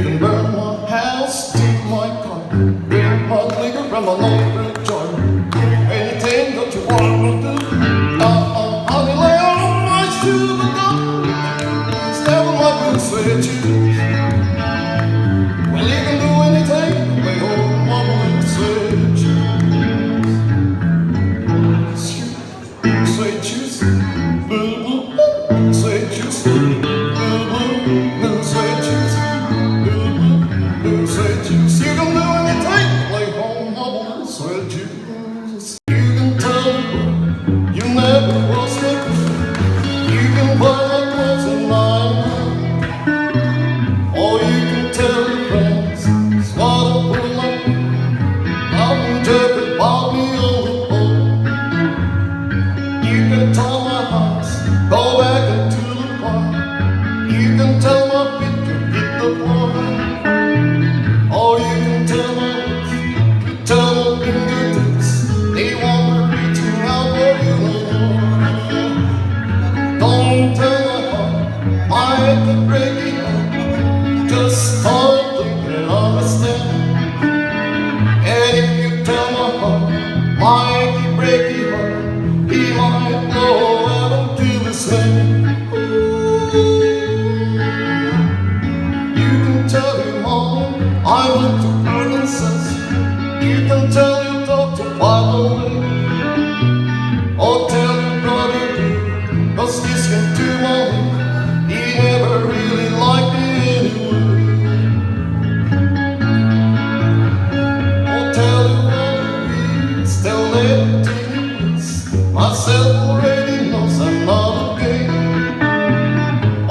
can burn my house, steal my car, drink my liquor from my neighbor's jar. Anything that you want to do, honey, lay all my to the door. Step on my boots, sweat shoes. Well, you can do anything, lay all my boots, sweat shoes. Sweat shoes, blue, blue, sweat shoes, blue, blue, blue, sweat shoes, blue, blue, blue, sweat shoes. You can do anything, lay all my boots, sweat shoes. You can tell you never was me. You can buy my clothes and I'm or you can tell your friends it's what I pull up. I'm joking about me on the phone. You can tell my house, go back into the park. You can tell my feet to hit the floor. Or you can tell my lips, you tell my fingertips, they want me reaching out for you no more. Don't tell my heart, my head to break it up. Just start thinking, understand. And if you tell my heart, might he break your heart, he might blow out until the same. You can tell your mom I went to Arkansas. You can tell your doctor by the way. Or tell your brother too, 'cause this came to my way. He never really liked me anyway. Or tell you what it is, tell everything it is. Myself already knows I'm not okay.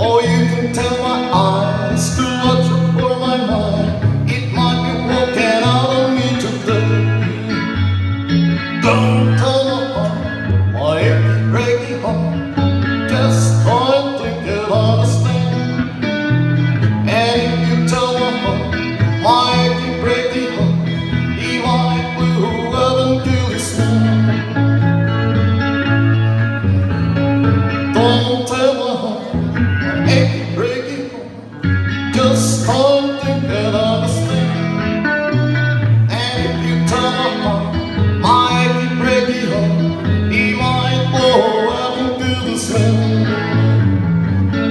Or you can tell my eyes to watch out for my mind. It might be walking out on me today. Don't tell my heart, my achy, breaky heart. Just don't think you'll understand. And if you tell my heart, my achy, breaky heart, he might blow up until he's small. Don't tell my heart, my achy, breaky heart. Just don't think you'll understand. And if you tell my heart, my achy, breaky heart, he might blow up until the sand.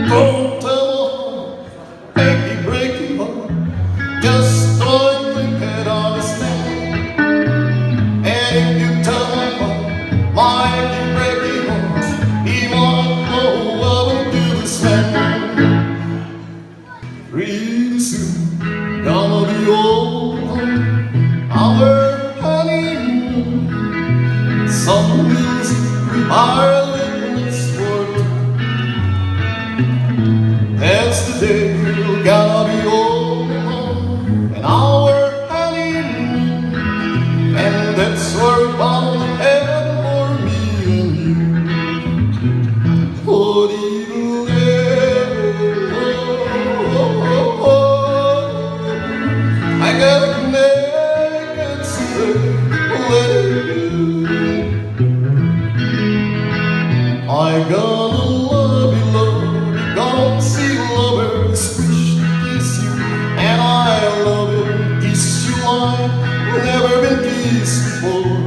Don't tell my heart, achy, breaky heart, just don't think you'd understand. And if you tell my heart, my achy, breaky heart, he might blow up until the sand. Pretty soon, gonna be over our honeymoon. Some music our lips were. That's the day we're gonna be over and our honeymoon. And that's where we found heaven for me and you. Oh, I got a naked today, let it do. I gonna love you, gonna see lovers wish to kiss you. And I love you, kiss you like never been kissed before.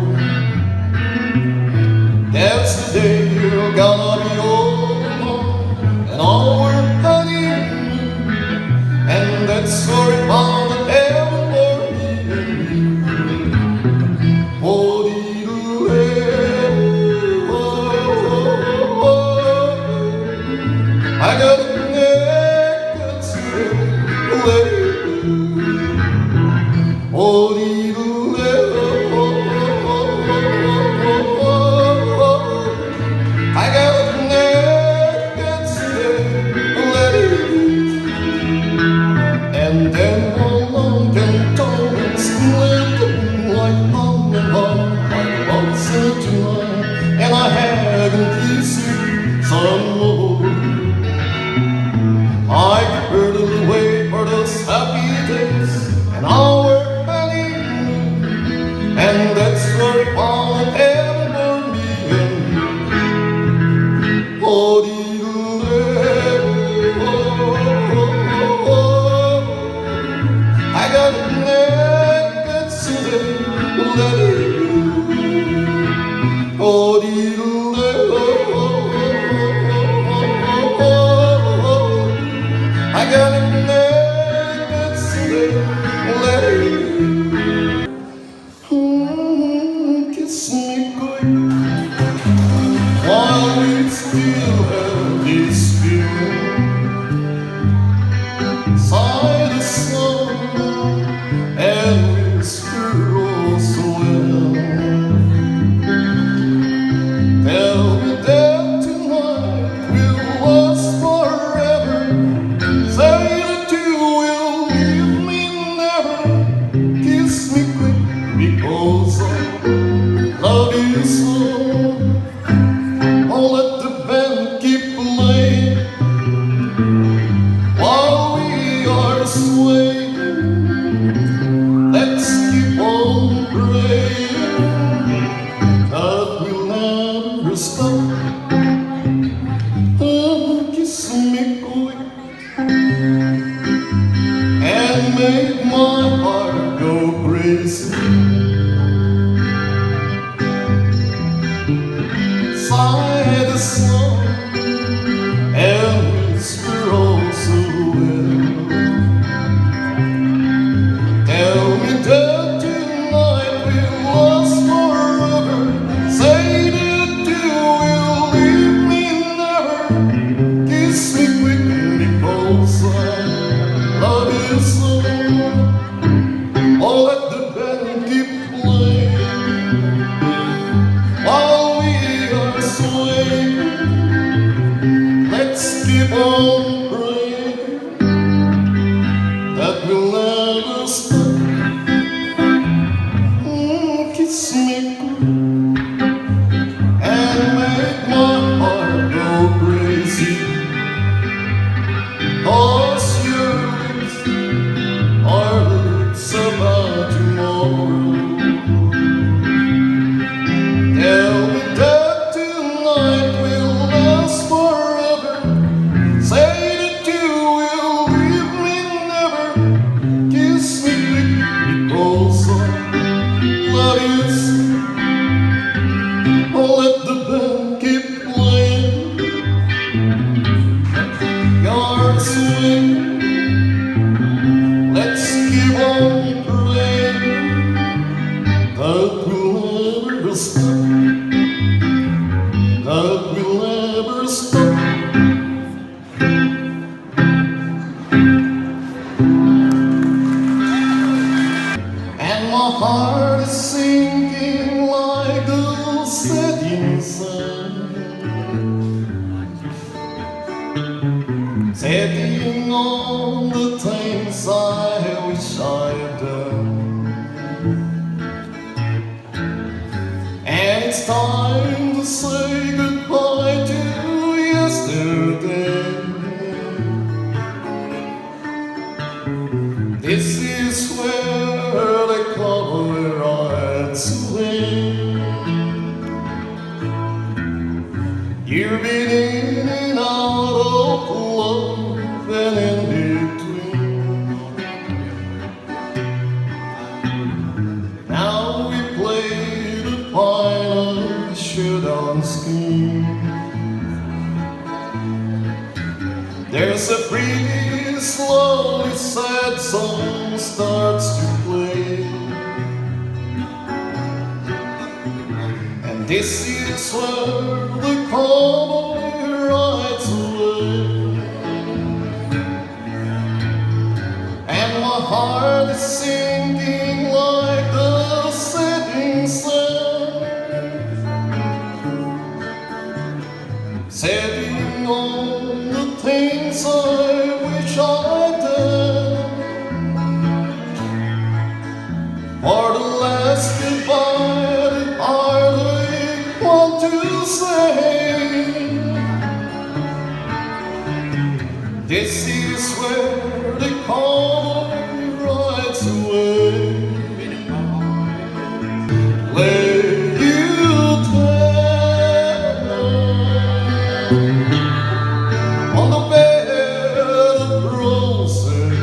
That's the day you're gonna be over and our honeymoon. And that's where we found the heaven for me and you. Oh, I got a naked spirit, let it do. Oh, I got a naked spirit, let it do. And then along can tones let the moonlight on and on like once in July. And I haven't kissed you some more. I prepared to wait for those happy days and our honeymoon. And that's where we found heaven for me and you. Oh, lady. Kiss me good while we still have this feeling. Sigh the sun and whisper all so well. Tell me that tonight will last forever. Say that you will leave me never. Kiss me quick because I love you so. Oh, let the band keep playing while we are swaying. Let's keep on praying that we'll never stop. Oh, kiss me quick and make my heart go crazy. Sigh the song and whisper all so well. Tell me that tonight will last forever. Say that you will leave me never. Kiss me quick because I love you so. Oh, let the band keep playing while we are swaying. Let's keep on praying that we'll never stop. Kiss me good and make my heart go crazy. 'Cause your lips are lips about tomorrow. Tell me that tonight will last forever. Say that you will leave me never. Kiss me quick because I love you so. Oh, let the band keep playing your swing. Let's keep on praying that we'll never stop. That we'll never stop. And my heart is sinking like the setting sun, setting on the things I wish I'd done. And it's time to say goodbye to yesterday. This is where the cowboy rides away. You've been in and out of love and in between. Now we play the final showdown scheme. There's a pretty slowly sad song starts to play. And this is where the cowboy rides away. And my heart is sinking like the setting sun, setting on the things I wish I'd done. For the last goodbye that I want to say. This is where the cowboy rides away. Lay you down on the bed of roses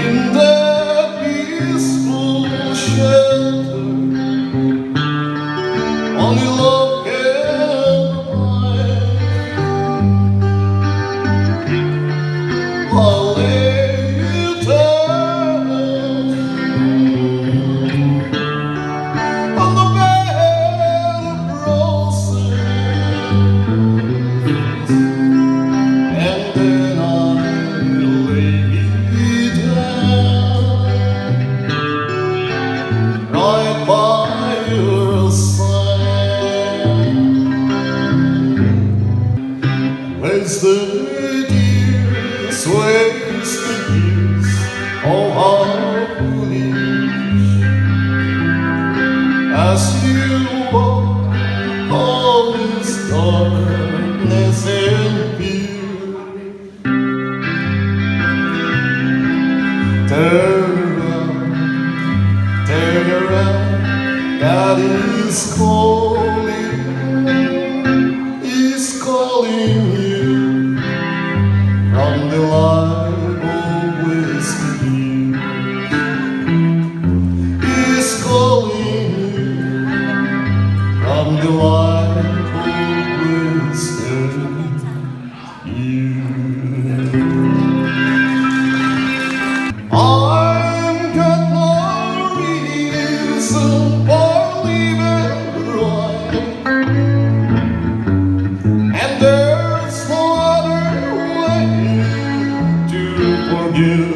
in that peaceful shelter. Only love can provide. I'll lay you down on the bed of roses, and then I'll lay you down right by your side. As the dearest wasted years of our foolish, as you walk all this darkness and fear, turn around, God is calling you from the life of whiskey. He's calling you from the life of whiskey. I've got no reason for leaving right, and there's no other way to forgive.